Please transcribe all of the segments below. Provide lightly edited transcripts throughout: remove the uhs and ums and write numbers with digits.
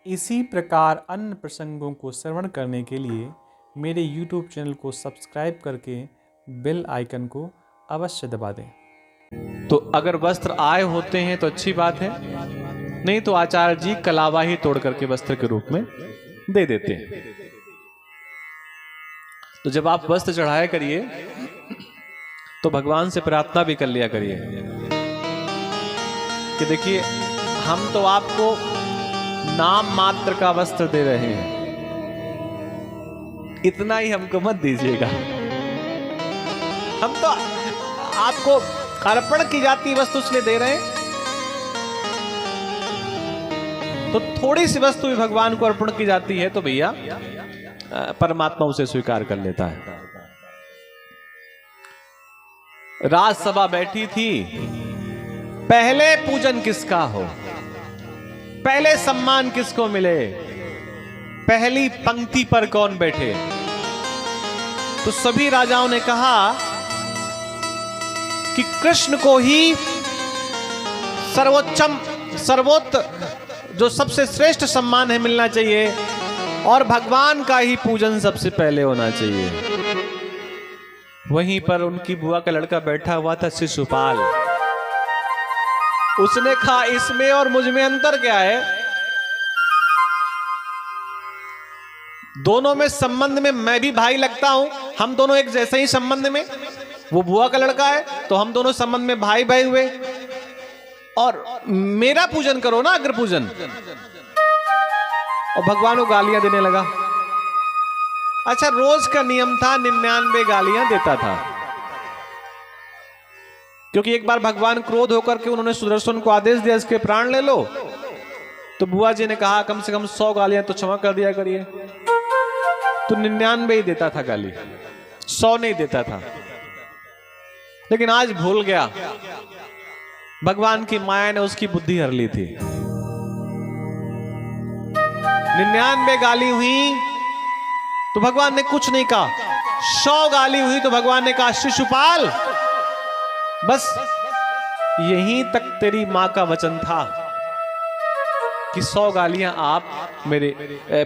इसी प्रकार अन्य प्रसंगों को श्रवण करने के लिए मेरे YouTube चैनल को सब्सक्राइब करके बेल आइकन को अवश्य दबा दें। तो अगर वस्त्र आए होते हैं तो अच्छी बात है, नहीं तो आचार्य जी कलावा ही तोड़ करके वस्त्र के रूप में दे देते हैं। तो जब आप वस्त्र चढ़ाया करिए तो भगवान से प्रार्थना भी कर लिया करिए कि देखिए हम तो आपको नाम मात्र का वस्त्र दे रहे हैं, इतना ही हमको मत दीजिएगा। हम तो आपको अर्पण की जाती वस्तु इसलिए दे रहे हैं, तो थोड़ी सी वस्तु भी भगवान को अर्पण की जाती है तो भैया परमात्मा उसे स्वीकार कर लेता है। राजसभा बैठी थी, पहले पूजन किसका हो, पहले सम्मान किसको मिले, पहली पंक्ति पर कौन बैठे। तो सभी राजाओं ने कहा कि कृष्ण को ही सर्वोत्त जो सबसे श्रेष्ठ सम्मान है मिलना चाहिए और भगवान का ही पूजन सबसे पहले होना चाहिए। वहीं पर उनकी बुआ का लड़का बैठा हुआ था शिशुपाल। उसने कहा इसमें और मुझ में अंतर क्या है, दोनों में संबंध में मैं भी भाई लगता हूं, हम दोनों एक जैसे ही संबंध में, वो बुआ का लड़का है तो हम दोनों संबंध में भाई भाई हुए, और मेरा पूजन करो ना, अग्र पूजन। और भगवान को गालियां देने लगा। अच्छा, रोज का नियम था 99 गालियां देता था, क्योंकि एक बार भगवान क्रोध होकर के उन्होंने सुदर्शन को आदेश दिया इसके प्राण ले लो, तो बुआ जी ने कहा कम से कम 100 गालियां तो क्षमा कर दिया करिए। तो 99 ही देता था गाली, 100 नहीं देता था। लेकिन आज भूल गया, भगवान की माया ने उसकी बुद्धि हर ली थी। 99 गाली हुई तो भगवान ने कुछ नहीं कहा, 100 गाली हुई तो भगवान ने कहा शिशुपाल बस यहीं तक तेरी मां का वचन था कि 100 गालियां आप मेरे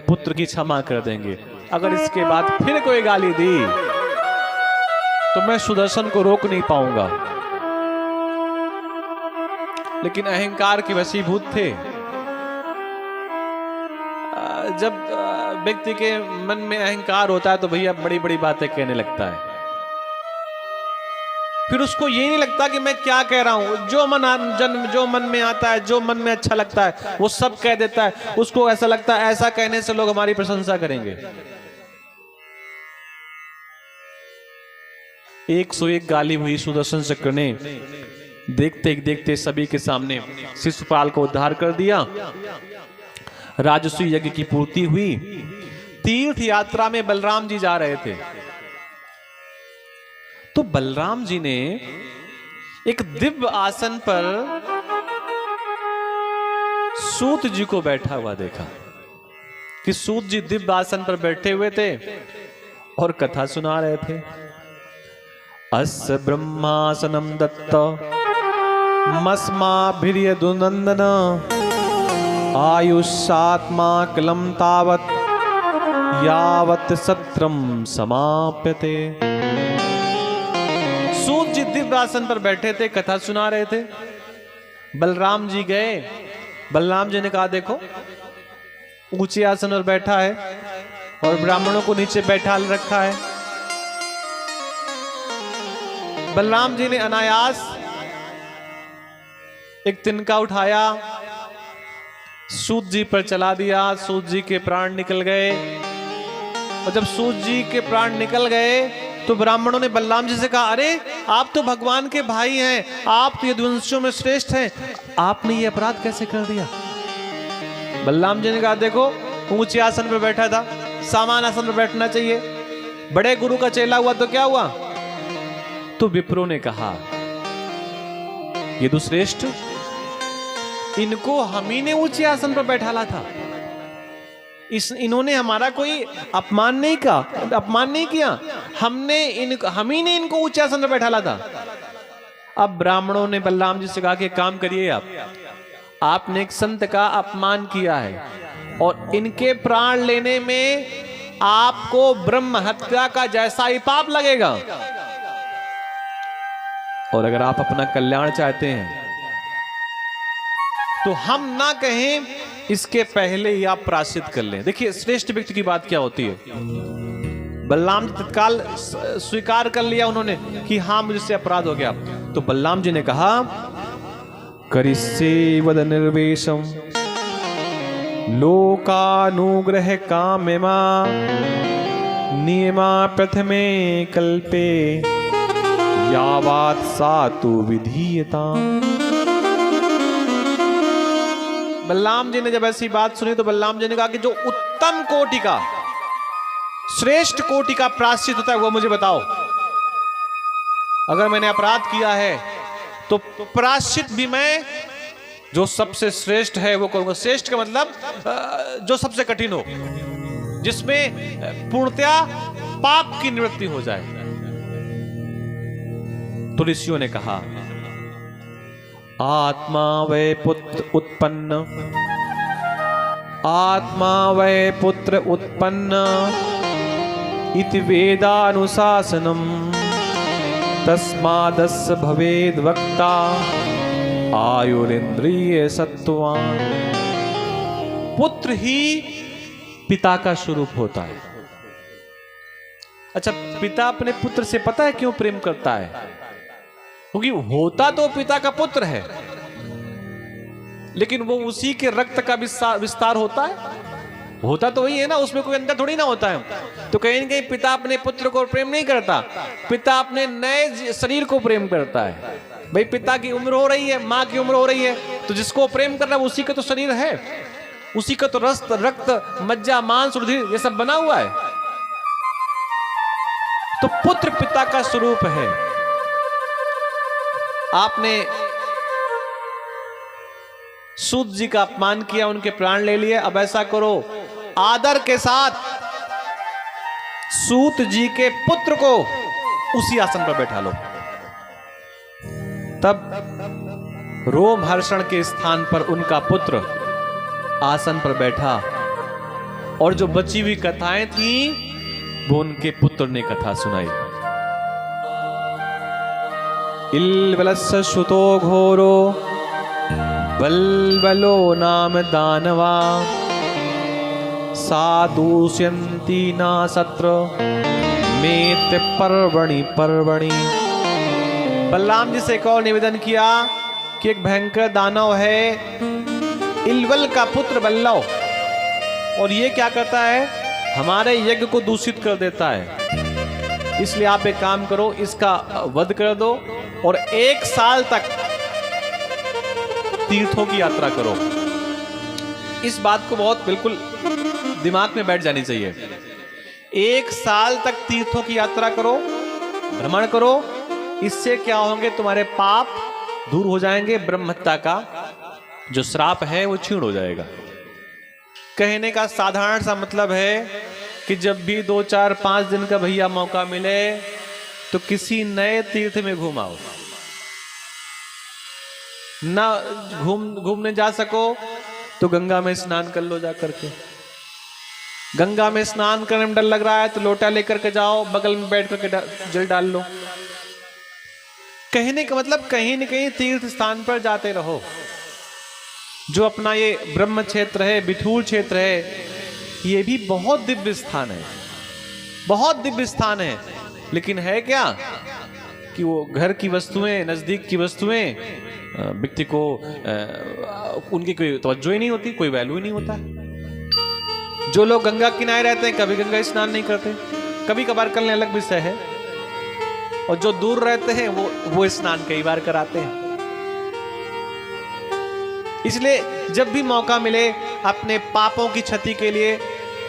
पुत्र की क्षमा कर देंगे, अगर इसके बाद फिर कोई गाली दी तो मैं सुदर्शन को रोक नहीं पाऊंगा। लेकिन अहंकार के वशीभूत थे। जब व्यक्ति के मन में अहंकार होता है तो भैया बड़ी बड़ी बातें कहने लगता है, फिर उसको ये नहीं लगता कि मैं क्या कह रहा हूं, जो मन में आता है, जो मन में अच्छा लगता है वो सब कह देता है। उसको ऐसा लगता है ऐसा कहने से लोग हमारी प्रशंसा करेंगे। 101 गाली हुई सुदर्शन चक्र ने, देखते देखते सभी के सामने शिशुपाल को उद्धार कर दिया। राजसूय यज्ञ की पूर्ति हुई। तीर्थ यात्रा में बलराम जी जा रहे थे, तो बलराम जी ने एक दिव्य आसन पर सूत जी को बैठा हुआ देखा कि सूत जी दिव्य आसन पर बैठे हुए थे और कथा सुना रहे थे। अस्य ब्रह्मासनम दत्त मस्माभिर्यदुनंदन आयुष्यात्मा कलम तावत यावत सत्रम समाप्यते। सूत जी दिव्य आसन पर बैठे थे, कथा सुना रहे थे। बलराम जी गए, बलराम जी ने कहा देखो ऊंचे आसन पर बैठा है और ब्राह्मणों को नीचे बैठा रखा है। बलराम जी ने अनायास एक तिनका उठाया, सूत जी पर चला दिया, सूत जी के प्राण निकल गए। और जब सूत जी के प्राण निकल गए तो ब्राह्मणों ने बलराम जी से कहा अरे आप तो भगवान के भाई हैं, आप तो यदुवंशियों में श्रेष्ठ हैं, आपने ये अपराध कैसे कर दिया। बलराम जी ने कहा देखो ऊंचे आसन पर बैठा था, सामान्य आसन पर बैठना चाहिए, बड़े गुरु का चेला हुआ तो क्या हुआ। तो विप्रो ने कहा यदुश्रेष्ठ, इनको हम ही ने ऊंचे आसन पर बैठाला था, इन्होंने हमारा कोई अपमान नहीं किया, हम ही ने इनको ऊंचे आसन पर बैठाला था। अब ब्राह्मणों ने बलराम जी से कहा कि काम करिए, आपने एक संत का अपमान किया है, और इनके प्राण लेने में आपको ब्रह्म हत्या का जैसा ही पाप लगेगा। और अगर आप अपना कल्याण चाहते हैं तो हम ना कहें इसके पहले ही आप प्रायश्चित कर लें। देखिए श्रेष्ठ व्यक्ति की बात क्या होती है। बलराम जी तत्काल स्वीकार कर लिया उन्होंने कि हाँ मुझसे अपराध हो गया। तो बलराम जी ने कहा करिष्ये वद निर्वेशम लोकानुग्रह कामेमा नियमा प्रथमे कल्पे यावात सातु विधीयता। बलराम जी ने जब ऐसी बात सुनी तो बलराम जी ने कहा कि जो उत्तम कोटि का श्रेष्ठ कोटि का प्रायश्चित होता है वो मुझे बताओ। अगर मैंने अपराध किया है तो प्रायश्चित भी मैं जो सबसे श्रेष्ठ है वो करूंगा। श्रेष्ठ का मतलब जो सबसे कठिन हो, जिसमें पूर्णतया पाप की निवृत्ति हो जाए। तो ऋषियों ने कहा आत्मा वै पुत्र उत्पन्न, आत्मा वै पुत्र उत्पन्न इति वेदानुशासनम तस्मादस्य भवेद वक्ता आयुरिंद्रिय सत्वान। पुत्र ही पिता का स्वरूप होता है। अच्छा, पिता अपने पुत्र से पता है क्यों प्रेम करता है? क्योंकि होता तो पिता का पुत्र है, लेकिन वो उसी के रक्त का विस्तार होता है। होता तो वही है ना, उसमें कोई अंतर थोड़ी ना होता है। तो कहीं न कहीं पिता अपने पुत्र को प्रेम नहीं करता, पिता अपने नए शरीर को प्रेम करता है। भाई पिता की उम्र हो रही है, माँ की उम्र हो रही है, तो जिसको प्रेम करना है उसी का तो शरीर है, उसी का तो रक्त मज्जा मांस रुधिर ये सब बना हुआ है। तो पुत्र पिता का स्वरूप है। आपने सूत जी का अपमान किया, उनके प्राण ले लिए। अब ऐसा करो, आदर के साथ सूत जी के पुत्र को उसी आसन पर बैठा लो। तब रोमहर्षण के स्थान पर उनका पुत्र आसन पर बैठा, और जो बची हुई कथाएं थी वो उनके पुत्र ने कथा सुनाई। इल्वलस्य सुतो घोरो बल्बलो नाम दानवा सादूष्यन्ति ना सत्र मेत पर्वणि पर्वणि। बलराम जी से एक और निवेदन किया कि एक भयंकर दानव है, इल्वल का पुत्र बल्लव, और ये क्या करता है, हमारे यज्ञ को दूषित कर देता है। इसलिए आप एक काम करो, इसका वध कर दो और 1 साल तक तीर्थों की यात्रा करो। इस बात को बहुत बिल्कुल दिमाग में बैठ जानी चाहिए। 1 साल तक तीर्थों की यात्रा करो, भ्रमण करो। इससे क्या होंगे, तुम्हारे पाप दूर हो जाएंगे, ब्रह्म हत्या का जो श्राप है वो क्षीण हो जाएगा। कहने का साधारण सा मतलब है कि जब भी 2, 4, 5 दिन का भैया मौका मिले तो किसी नए तीर्थ में घुमाओ। ना घूमने जा सको तो गंगा में स्नान कर लो, जा करके। गंगा में स्नान करने में डर लग रहा है तो लोटा लेकर के जाओ, बगल में बैठ करके जल डाल लो। कहने का मतलब कहीं न कहीं तीर्थ स्थान पर जाते रहो। जो अपना ये ब्रह्म क्षेत्र है, बिठूर क्षेत्र है, ये भी बहुत दिव्य स्थान है, बहुत दिव्य स्थान है। लेकिन है क्या कि वो घर की वस्तुएं, नजदीक की वस्तुएं व्यक्ति को उनकी कोई तवज्जो ही नहीं होती, कोई वैल्यू ही नहीं होता। जो लोग गंगा किनारे रहते हैं कभी गंगा स्नान नहीं करते, कभी कभार करने अलग विषय है, और जो दूर रहते हैं वो स्नान कई बार कराते हैं। इसलिए जब भी मौका मिले अपने पापों की क्षति के लिए,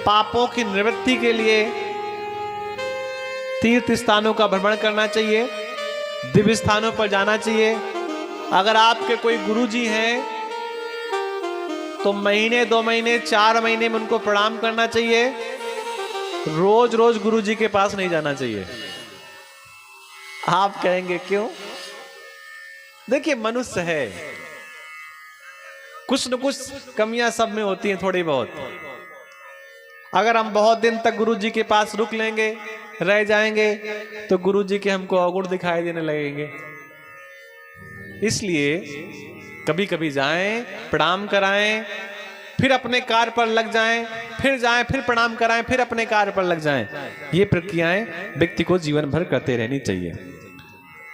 पापों की निवृत्ति के लिए तीर्थ स्थानों का भ्रमण करना चाहिए, दिव्य स्थानों पर जाना चाहिए। अगर आपके कोई गुरुजी हैं तो महीने, 2 महीने, 4 महीने में उनको प्रणाम करना चाहिए। रोज रोज गुरुजी के पास नहीं जाना चाहिए। आप कहेंगे क्यों? देखिए, मनुष्य है, कुछ न कुछ कमियां सब में होती हैं थोड़ी बहुत। अगर हम बहुत दिन तक गुरु जी के पास रुक लेंगे, रह जाएंगे, तो गुरु जी के हमको अवगुण दिखाई देने लगेंगे। इसलिए कभी कभी जाएं, प्रणाम कराएं, फिर अपने कार्य पर लग जाएं, फिर जाएं, फिर प्रणाम कराएं, फिर अपने कार्य पर लग जाएं। ये प्रक्रियाएं व्यक्ति को जीवन भर करते रहनी चाहिए।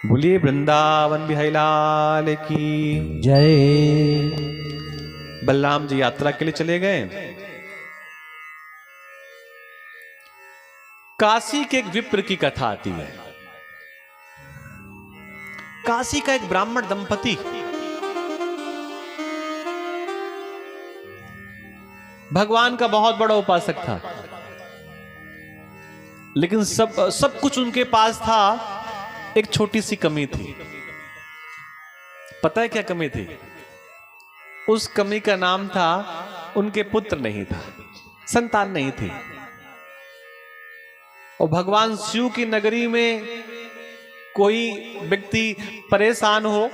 बोलिए वृंदावन बिहारी लाल की जय। बलराम जी यात्रा के लिए चले गए। काशी के एक विप्र की कथा आती है। काशी का एक ब्राह्मण दंपति भगवान का बहुत बड़ा उपासक था, लेकिन सब कुछ उनके पास था, एक छोटी सी कमी थी। पता है क्या कमी थी? उस कमी का नाम था उनके पुत्र नहीं था, संतान नहीं थी। और भगवान शिव की नगरी में कोई व्यक्ति परेशान हो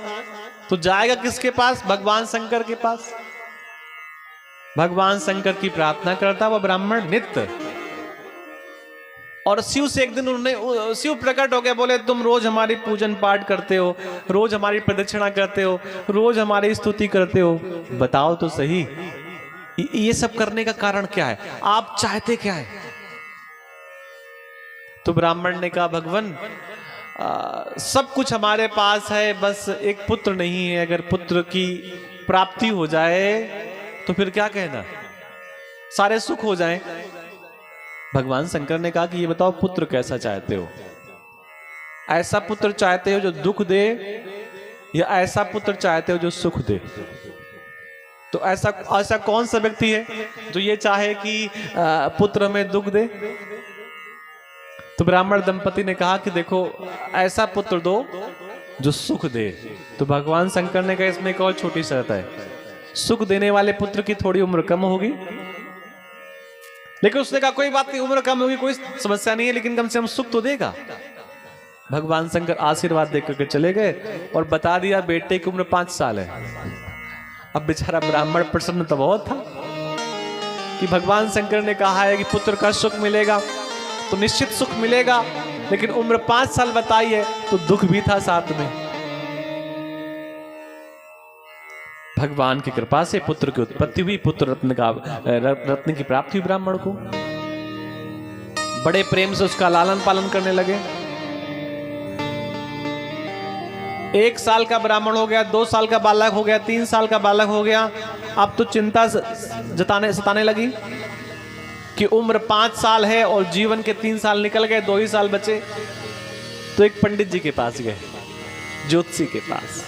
तो जाएगा किसके पास? भगवान शंकर के पास। भगवान शंकर की प्रार्थना करता वह ब्राह्मण नित्य। और शिव से एक दिन उन्होंने, शिव प्रकट हो गए, बोले तुम रोज हमारी पूजन पाठ करते हो, रोज हमारी प्रदक्षिणा करते हो, रोज हमारी स्तुति करते हो, बताओ तो सही ये सब करने का कारण क्या है? आप चाहते क्या है? तो ब्राह्मण ने कहा भगवान सब कुछ हमारे पास है, बस एक पुत्र नहीं है। अगर पुत्र की प्राप्ति हो जाए तो फिर क्या कहना, सारे सुख हो जाएं। भगवान शंकर ने कहा कि ये बताओ पुत्र कैसा चाहते हो? ऐसा पुत्र चाहते हो जो दुख दे, या ऐसा पुत्र चाहते हो जो सुख दे? तो ऐसा कौन सा व्यक्ति है जो ये चाहे कि पुत्र में दुख दे? तो ब्राह्मण दंपति ने कहा कि देखो ऐसा पुत्र दो जो सुख दे। तो भगवान शंकर ने कहा इसमें एक और छोटी शर्त है, सुख देने वाले पुत्र की थोड़ी उम्र कम होगी। लेकिन उसने कहा कोई बात नहीं, उम्र कम होगी कोई समस्या नहीं है, लेकिन कम से कम सुख तो देगा। भगवान शंकर आशीर्वाद देकर के चले गए और बता दिया बेटे की उम्र 5 साल है। अब बेचारा ब्राह्मण प्रसन्न तो बहुत था कि भगवान शंकर ने कहा है कि पुत्र का सुख मिलेगा, तो निश्चित सुख मिलेगा, लेकिन उम्र 5 साल बताई है तो दुख भी था साथ में। भगवान की कृपा से पुत्र की उत्पत्ति हुई, पुत्र रत्न की प्राप्ति हुई ब्राह्मण को। बड़े प्रेम से उसका लालन पालन करने लगे। 1 साल का ब्राह्मण हो गया, 2 साल का बालक हो गया, 3 साल का बालक हो गया। अब तो चिंता सताने लगी कि उम्र 5 साल है और जीवन के 3 साल निकल गए, 2 ही साल बचे। तो एक पंडित जी के पास गए, ज्योतिषी के पास,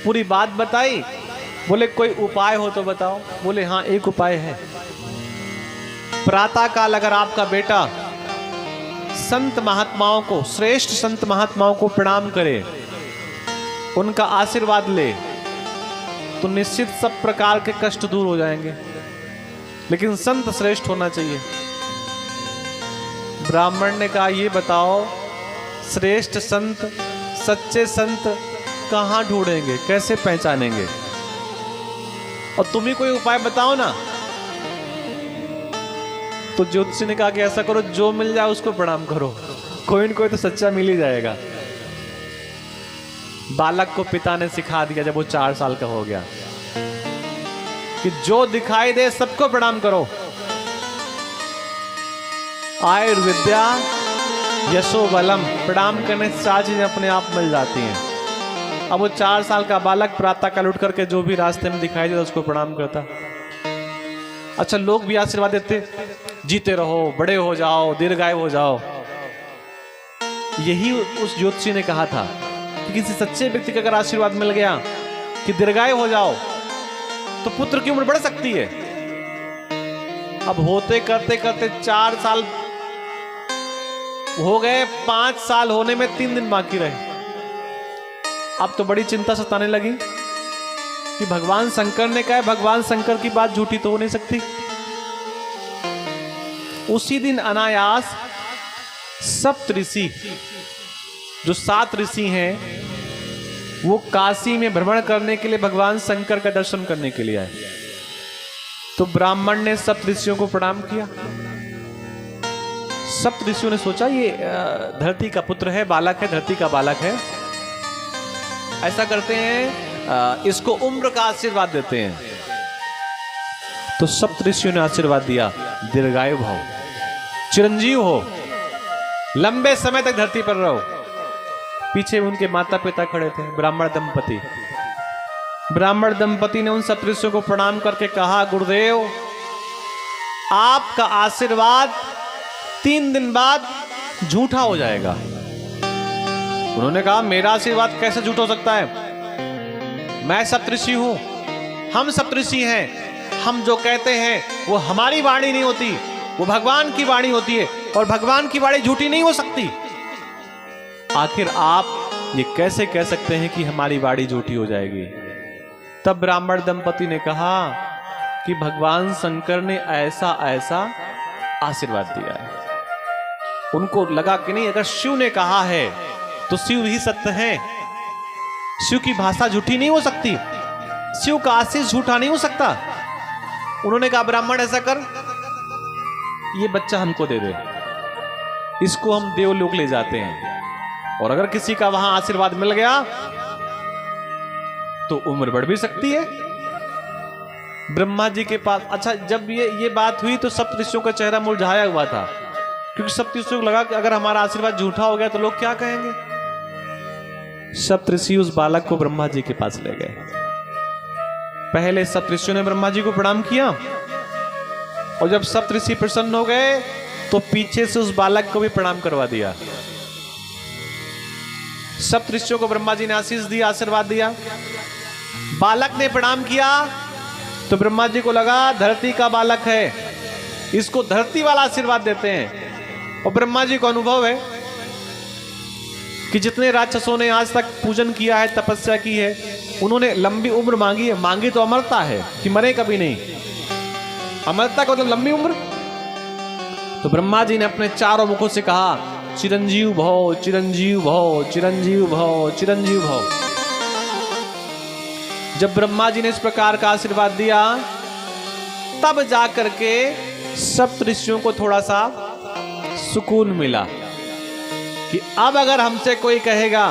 पूरी बात बताई। बोले कोई उपाय हो तो बताओ। बोले हाँ एक उपाय है, प्रातः काल अगर आपका बेटा संत महात्माओं को, श्रेष्ठ संत महात्माओं को प्रणाम करे, उनका आशीर्वाद ले, तो निश्चित सब प्रकार के कष्ट दूर हो जाएंगे, लेकिन संत श्रेष्ठ होना चाहिए। ब्राह्मण ने कहा ये बताओ श्रेष्ठ संत, सच्चे संत कहां ढूंढेंगे, कैसे पहचानेंगे? और तुम ही कोई उपाय बताओ ना। तो ज्योतिषी ने कहा कि ऐसा करो, जो मिल जाए उसको प्रणाम करो, कोई न कोई तो सच्चा मिल ही जाएगा। बालक को पिता ने सिखा दिया जब वो 4 साल का हो गया कि जो दिखाई दे सबको प्रणाम करो। आयुर्विद्या यशो बलम, प्रणाम करने से 4 चीजें अपने आप मिल जाती हैं। अब वो 4 साल का बालक प्रातः काल उठ करके जो भी रास्ते में दिखाई देता उसको प्रणाम करता। अच्छा लोग भी आशीर्वाद देते, जीते रहो, बड़े हो जाओ, दीर्घायु हो जाओ। यही उस ज्योतिषी ने कहा था कि किसी सच्चे व्यक्ति का अगर आशीर्वाद मिल गया कि दीर्घायु हो जाओ तो पुत्र की उम्र बढ़ सकती है। अब होते करते करते 4 साल हो गए, 5 साल होने में 3 दिन बाकी रहे। अब तो बड़ी चिंता सताने लगी कि भगवान शंकर ने कहा, भगवान शंकर की बात झूठी तो हो नहीं सकती। उसी दिन अनायास सप्त ऋषि, जो 7 ऋषि हैं, वो काशी में भ्रमण करने के लिए भगवान शंकर का दर्शन करने के लिए आए। तो ब्राह्मण ने सप्तऋषियों को प्रणाम किया। सप्तऋषियों ने सोचा ये धरती का पुत्र है, बालक है, धरती का बालक है, ऐसा करते हैं इसको उम्र का आशीर्वाद देते हैं। तो सप्तऋषियों ने आशीर्वाद दिया, दीर्घायु भव, चिरंजीव हो, लंबे समय तक धरती पर रहो। पीछे उनके माता पिता खड़े थे, ब्राह्मण दंपति। ब्राह्मण दंपति ने उन सप्तऋषियों को प्रणाम करके कहा, गुरुदेव आपका आशीर्वाद 3 दिन बाद झूठा हो जाएगा। उन्होंने कहा, मेरा आशीर्वाद कैसे झूठा हो सकता है? मैं सप्तऋषि हूं, हम सप्तऋषि हैं, हम जो कहते हैं वो हमारी वाणी नहीं होती, वो भगवान की वाणी होती है, और भगवान की वाणी झूठी नहीं हो सकती। आखिर आप ये कैसे कह सकते हैं कि हमारी वाणी झूठी हो जाएगी? तब ब्राह्मण दंपति ने कहा कि भगवान शंकर ने ऐसा ऐसा आशीर्वाद दिया है। उनको लगा कि नहीं, अगर शिव ने कहा है तो शिव ही सत्य है, शिव की भाषा झूठी नहीं हो सकती, शिव का आशीष झूठा नहीं हो सकता। उन्होंने कहा, ब्राह्मण ऐसा कर, ये बच्चा हमको दे दे, इसको हम देवलोक ले जाते हैं, और अगर किसी का वहां आशीर्वाद मिल गया तो उम्र बढ़ भी सकती है। ब्रह्मा जी के पास, अच्छा जब ये बात हुई तो सप्तऋषियों का चेहरा मुरझाया हुआ था, क्योंकि सप्तऋषियों को लगा कि अगर हमारा आशीर्वाद झूठा हो गया तो लोग क्या कहेंगे। सप्तऋषि उस बालक को ब्रह्मा जी के पास ले गए। पहले सप्तऋषियों ने ब्रह्मा जी को प्रणाम किया, और जब सप्तऋषि प्रसन्न हो गए तो पीछे से उस बालक को भी प्रणाम करवा दिया। सप्तऋषियों को ब्रह्मा जी ने आशीष दिया, आशीर्वाद दिया। बालक ने प्रणाम किया तो ब्रह्मा जी को लगा धरती का बालक है, इसको धरती वाला आशीर्वाद देते हैं। और ब्रह्मा जी को अनुभव है कि जितने राक्षसों ने आज तक पूजन किया है, तपस्या की है, उन्होंने लंबी उम्र मांगी है। मांगी तो अमरता है कि मरे कभी नहीं, अमरता का मतलब लंबी उम्र। तो ब्रह्मा जी ने अपने चारों मुखों से कहा, चिरंजीव भव, चिरंजीव भव, चिरंजीव भव, चिरंजीव भव। जब ब्रह्मा जी ने इस प्रकार का आशीर्वाद दिया, तब जाकर के सप्तऋषियों को थोड़ा सा सुकून मिला कि अब अगर हमसे कोई कहेगा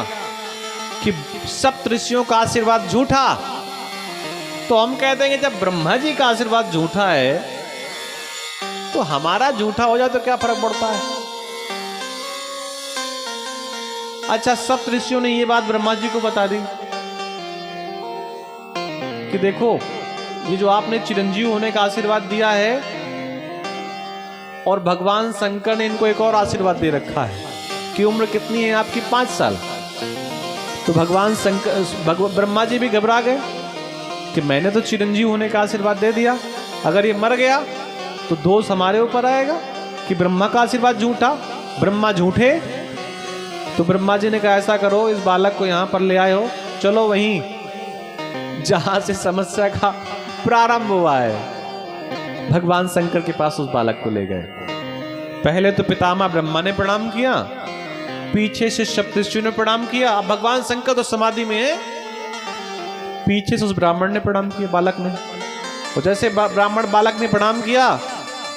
कि सप्तऋषियों का आशीर्वाद झूठा, तो हम कह देंगे जब ब्रह्मा जी का आशीर्वाद झूठा है तो हमारा झूठा हो जाए तो क्या फर्क पड़ता है। अच्छा, सप्तऋषियों ने ये बात ब्रह्मा जी को बता दी कि देखो, ये जो आपने चिरंजीव होने का आशीर्वाद दिया है, और भगवान शंकर ने इनको एक और आशीर्वाद दे रखा है कि उम्र कितनी है आपकी, 5 साल। तो भगवान शंकर, ब्रह्मा जी भी घबरा गए कि मैंने तो चिरंजीव होने का आशीर्वाद दे दिया, अगर ये मर गया तो दोष हमारे ऊपर आएगा कि ब्रह्मा का आशीर्वाद झूठा, ब्रह्मा झूठे। तो ब्रह्मा जी ने कहा, ऐसा करो, इस बालक को यहां पर ले आए हो, चलो वहीं जहां से समस्या का प्रारंभ हुआ है। भगवान शंकर के पास उस बालक को ले गए। पहले तो पितामह ब्रह्मा ने प्रणाम किया, पीछे से सप्तऋषियों ने प्रणाम किया। अब भगवान शंकर तो समाधि में है, पीछे से उस ब्राह्मण ने प्रणाम किया बालक ने। और जैसे ब्राह्मण बालक ने प्रणाम किया,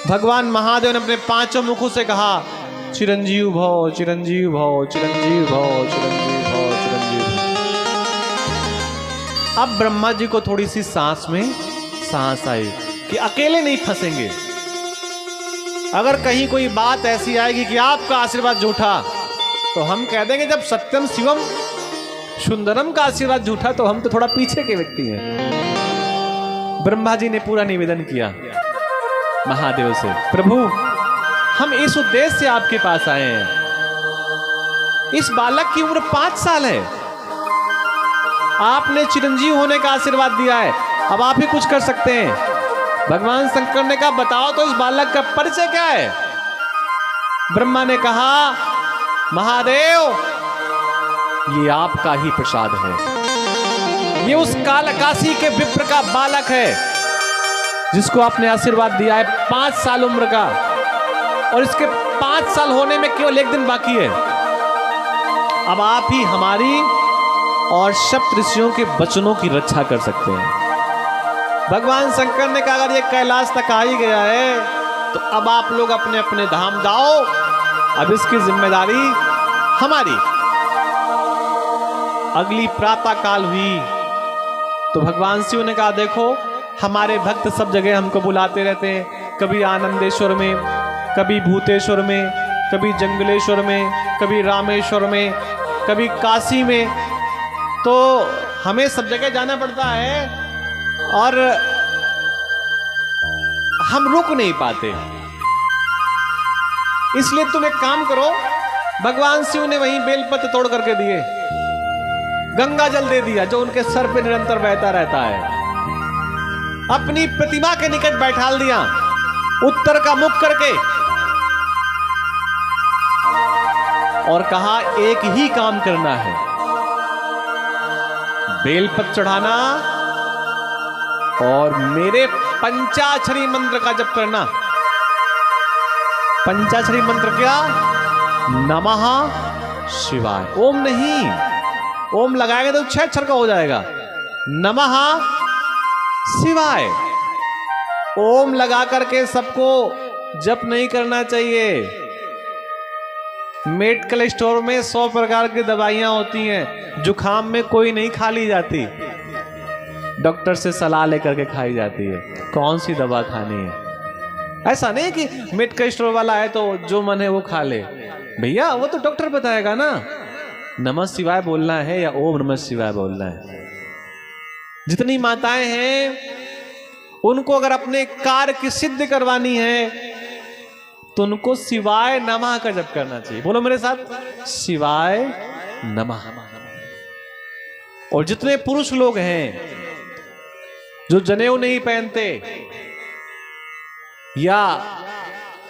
भगवान महादेव ने अपने 5 मुखों से कहा, चिरंजीव भव, चिरंजीव भव, चिरंजीव भव, चिरंजीव भव, चिरंजीव भव। अब ब्रह्मा जी को थोड़ी सी सांस में सांस आई कि अकेले नहीं फंसेंगे। अगर कहीं कोई बात ऐसी आएगी कि आपका आशीर्वाद झूठा, तो हम कह देंगे जब सत्यम शिवम सुंदरम का आशीर्वाद झूठा, तो हम तो थोड़ा पीछे के व्यक्ति हैं। ब्रह्मा जी ने पूरा निवेदन किया महादेव से, प्रभु हम इस उद्देश्य से आपके पास आए हैं, इस बालक की उम्र 5 साल है, आपने चिरंजीव होने का आशीर्वाद दिया है, अब आप ही कुछ कर सकते हैं। भगवान शंकर ने कहा, बताओ तो इस बालक का परिचय क्या है। ब्रह्मा ने कहा, महादेव ये आपका ही प्रसाद है, ये उस कालकाशी के विप्र का बालक है जिसको आपने आशीर्वाद दिया है 5 साल उम्र का, और इसके 5 साल होने में केवल 1 दिन बाकी है। अब आप ही हमारी और सप्त ऋषियों के वचनों की रक्षा कर सकते हैं। भगवान शंकर ने कहा अगर ये कैलाश तक आ ही गया है तो अब आप लोग अपने अपने धाम जाओ, अब इसकी जिम्मेदारी हमारी। अगली प्रातः काल हुई तो भगवान शिव ने कहा देखो हमारे भक्त सब जगह हमको बुलाते रहते हैं, कभी आनंदेश्वर में, कभी भूतेश्वर में, कभी जंगलेश्वर में, कभी रामेश्वर में, कभी काशी में, तो हमें सब जगह जाना पड़ता है और हम रुक नहीं पाते। इसलिए तुम एक काम करो, भगवान शिव ने वहीं बेलपत्र तोड़ करके दिए, गंगा जल दे दिया जो उनके सर पे निरंतर बहता रहता है, अपनी प्रतिमा के निकट बैठाल दिया उत्तर का मुख करके, और कहा एक ही काम करना है, बेलपत्र चढ़ाना और मेरे पंचाक्षरी मंत्र का जप करना। पंचाक्षरी मंत्र क्या? नमः शिवाय। ओम नहीं, ओम लगाएगा तो 6 अक्षर का हो जाएगा। नमः शिवाय। ओम लगा करके सबको जप नहीं करना चाहिए। मेडिकल स्टोर में 100 प्रकार की दवाइयां होती हैं, जुखाम में कोई नहीं खा ली जाती, डॉक्टर से सलाह लेकर के खाई जाती है कौन सी दवा खानी है। ऐसा नहीं कि मेडिकल स्टोर वाला है तो जो मन है वो खा ले, भैया वो तो डॉक्टर बताएगा ना, नमः शिवाय बोलना है या ओम नमः शिवाय बोलना है। जितनी माताएं हैं उनको अगर अपने कार्य की सिद्ध करवानी है तो उनको शिवाय नमः का जप करना चाहिए। बोलो मेरे साथ, शिवाय नमः। और जितने पुरुष लोग हैं जो जनेऊ नहीं पहनते या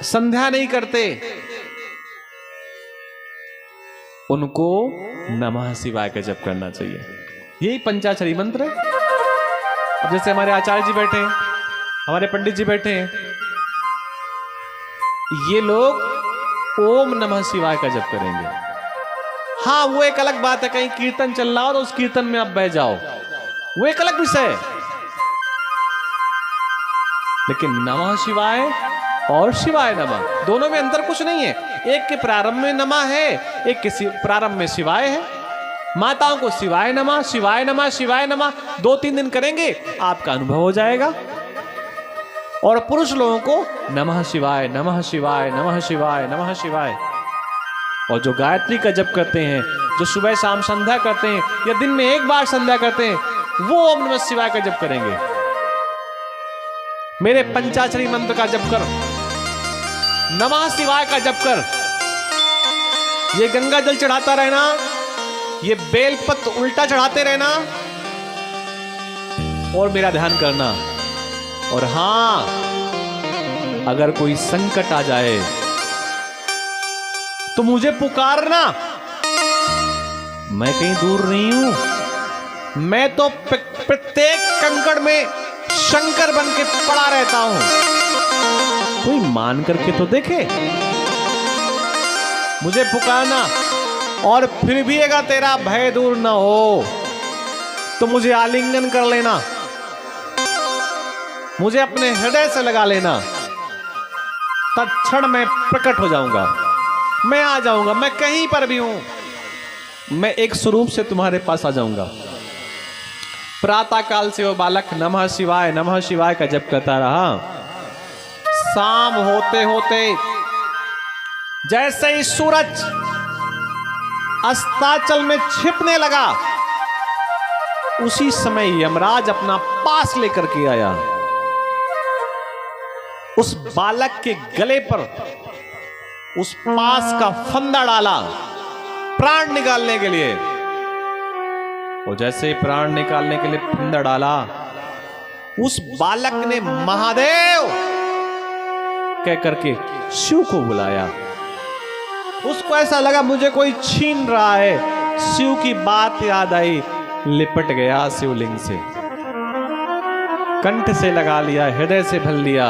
संध्या नहीं करते, उनको नमः शिवाय का जप करना चाहिए। यही पंचाक्षरी मंत्र है। अब जैसे हमारे आचार्य जी बैठे हैं, हमारे पंडित जी बैठे हैं, ये लोग ओम नमः शिवाय का जप करेंगे। हाँ वो एक अलग बात है, कहीं कीर्तन चल रहा हो तो उस कीर्तन में आप बह जाओ, वो एक अलग विषय है। लेकिन नमः शिवाय और शिवाय नमः दोनों में अंतर कुछ नहीं है। एक के प्रारंभ में नमः है, एक के प्रारंभ में शिवाय है। माताओं को शिवाय नमः शिवाय नमः शिवाय नमः 2-3 दिन करेंगे आपका अनुभव हो जाएगा। और पुरुष लोगों को नमः शिवाय नमः शिवाय नमः शिवाय नमः शिवाय। और जो गायत्री का जप करते हैं, जो सुबह शाम संध्या करते हैं या दिन में एक बार संध्या करते हैं, वो ओम नमः शिवाय का जप करेंगे। मेरे पंचाक्षरी मंत्र का जप कर, नमः शिवाय का जप कर, ये गंगा जल चढ़ाता रहना, ये बेलपत्र उल्टा चढ़ाते रहना और मेरा ध्यान करना। और हां, अगर कोई संकट आ जाए तो मुझे पुकारना, मैं कहीं दूर नहीं हूं, मैं तो प्रत्येक कंकड़ में शंकर बन के पड़ा रहता हूं। कोई मान करके तो देखे, मुझे पुकारना। और फिर भी अगर तेरा भय दूर ना हो तो मुझे आलिंगन कर लेना, मुझे अपने हृदय से लगा लेना, तत्क्षण मैं प्रकट हो जाऊंगा, मैं आ जाऊंगा। मैं कहीं पर भी हूं, मैं एक स्वरूप से तुम्हारे पास आ जाऊंगा। प्रातः काल से वो बालक नमः शिवाय का जप करता रहा। शाम होते होते जैसे ही सूरज अस्ताचल में छिपने लगा, उसी समय यमराज अपना पास लेकर के आया। उस बालक के गले पर उस पास का फंदा डाला प्राण निकालने के लिए। और जैसे ही प्राण निकालने के लिए फंदा डाला, उस बालक ने महादेव कह करके शिव को बुलाया। उसको ऐसा लगा मुझे कोई छीन रहा है। शिव की बात याद आई, लिपट गया शिवलिंग से, कंठ से लगा लिया, हृदय से भर लिया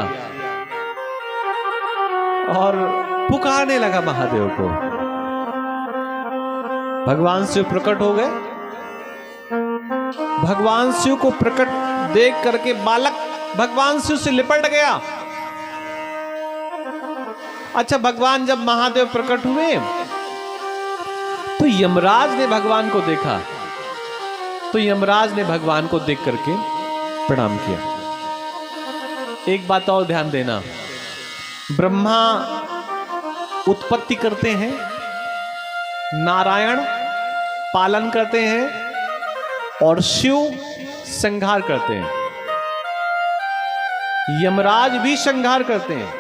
और पुकारने लगा महादेव को। भगवान शिव प्रकट हो गए भगवान शिव को प्रकट देख करके बालक भगवान शिव से लिपट गया। अच्छा, भगवान जब महादेव प्रकट हुए तो यमराज ने भगवान को देखा, तो यमराज ने भगवान को देख करके प्रणाम किया। एक बात और ध्यान देना, ब्रह्मा उत्पत्ति करते हैं, नारायण पालन करते हैं और शिव संहार करते हैं। यमराज भी संहार करते हैं।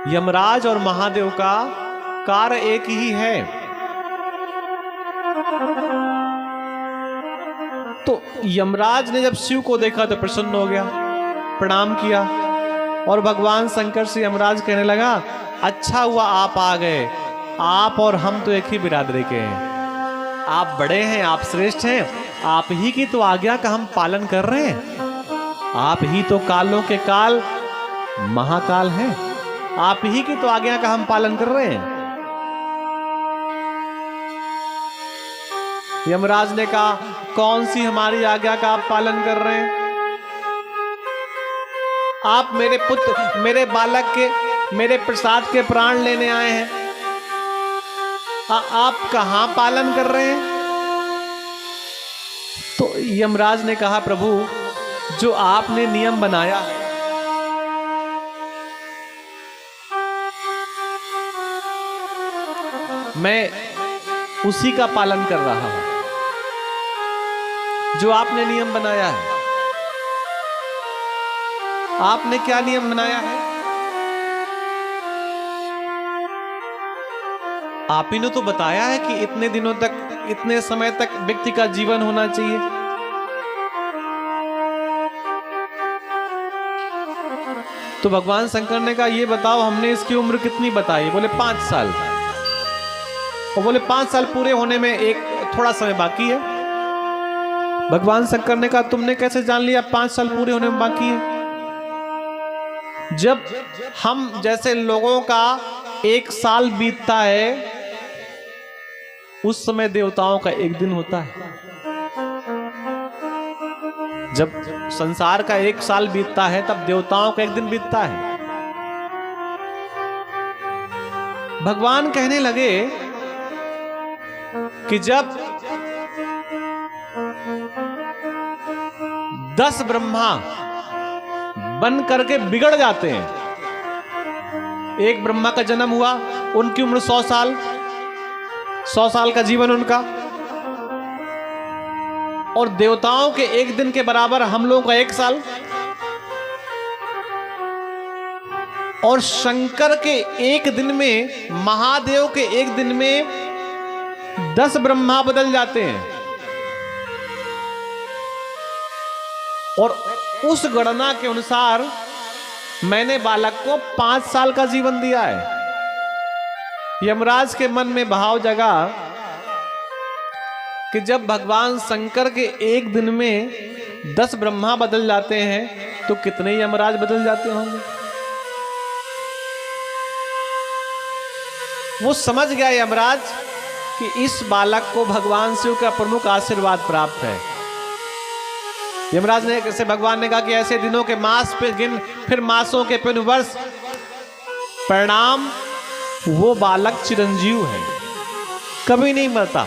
यमराज और महादेव का कार्य एक ही है। तो यमराज ने जब शिव को देखा तो प्रसन्न हो गया, प्रणाम किया और भगवान शंकर से यमराज कहने लगा, अच्छा हुआ आप आ गए, आप और हम तो एक ही बिरादरी के हैं, आप बड़े हैं, आप श्रेष्ठ हैं, आप ही की तो आज्ञा का हम पालन कर रहे हैं। आप ही तो कालों के काल महाकाल हैं, आप ही की तो आज्ञा का हम पालन कर रहे हैं। यमराज ने कहा, कौन सी हमारी आज्ञा का आप पालन कर रहे हैं? आप मेरे पुत्र, मेरे बालक के, मेरे प्रसाद के प्राण लेने आए हैं, आप कहां पालन कर रहे हैं? तो यमराज ने कहा, प्रभु जो आपने नियम बनाया है, मैं उसी का पालन कर रहा हूं। जो आपने नियम बनाया है, आपने क्या नियम बनाया है? आप ही ने तो बताया है कि इतने दिनों तक, इतने समय तक व्यक्ति का जीवन होना चाहिए। तो भगवान शंकर ने कहा, ये बताओ हमने इसकी उम्र कितनी बताई? बोले 5 साल। और बोले 5 साल पूरे होने में एक थोड़ा समय बाकी है। भगवान शंकर ने कहा, तुमने कैसे जान लिया 5 साल पूरे होने में बाकी है? जब हम जैसे लोगों का 1 साल बीतता है, उस समय देवताओं का 1 दिन होता है। जब संसार का 1 साल बीतता है, तब देवताओं का 1 दिन बीतता है। भगवान कहने लगे कि जब 10 ब्रह्मा बन करके बिगड़ जाते हैं, एक ब्रह्मा का जन्म हुआ, उनकी उम्र 100 साल, 100 साल का जीवन उनका, और देवताओं के 1 दिन के बराबर हम लोगों का 1 साल, और शंकर के 1 दिन में, महादेव के 1 दिन में 10 ब्रह्मा बदल जाते हैं। और उस गणना के अनुसार मैंने बालक को 5 साल का जीवन दिया है। यमराज के मन में भाव जगा कि जब भगवान शंकर के 1 दिन में 10 ब्रह्मा बदल जाते हैं, तो कितने यमराज बदल जाते होंगे। वो समझ गया यमराज कि इस बालक को भगवान शिव का प्रमुख आशीर्वाद प्राप्त है। यमराज ने से भगवान ने कहा कि ऐसे दिनों के मास पे गिन, फिर मासों के पिन वर्ष, परिणाम वो बालक चिरंजीव है, कभी नहीं मरता,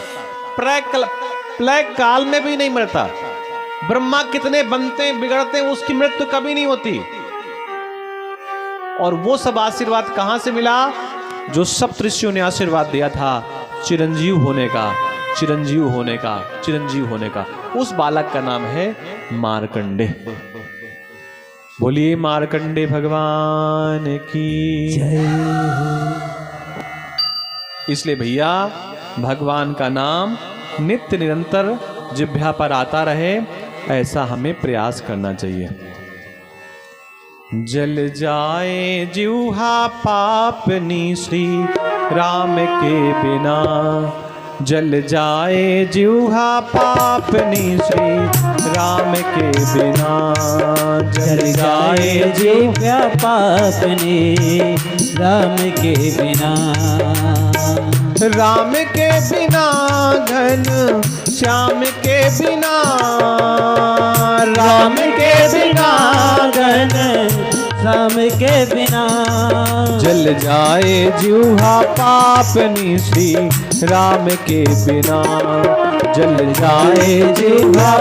प्रलय काल में भी नहीं मरता। ब्रह्मा कितने बनते बिगड़ते, उसकी मृत्यु कभी नहीं होती। और वो सब आशीर्वाद कहां से मिला? जो सप्तऋषियों ने आशीर्वाद दिया था चिरंजीव होने का, चिरंजीव होने का, चिरंजीव होने का। उस बालक का नाम है मार्कंडे। बोलिए मार्कंडे भगवान की जय। इसलिए भैया, भगवान का नाम नित्य निरंतर जिह्वा पर आता रहे, ऐसा हमें प्रयास करना चाहिए। जल जाए जिह्वा पापनी श्री राम के बिना, जल जाए जिह्वा पापनी श्री राम के बिना, जल जाए जिह्वा पापनी राम के बिना। राम के बिना घन श्याम के बिना, राम के बिना घन श्याम के बिना, जल जाए जिह्वा पाप निसी राम के बिना, जल जाए जिह्वा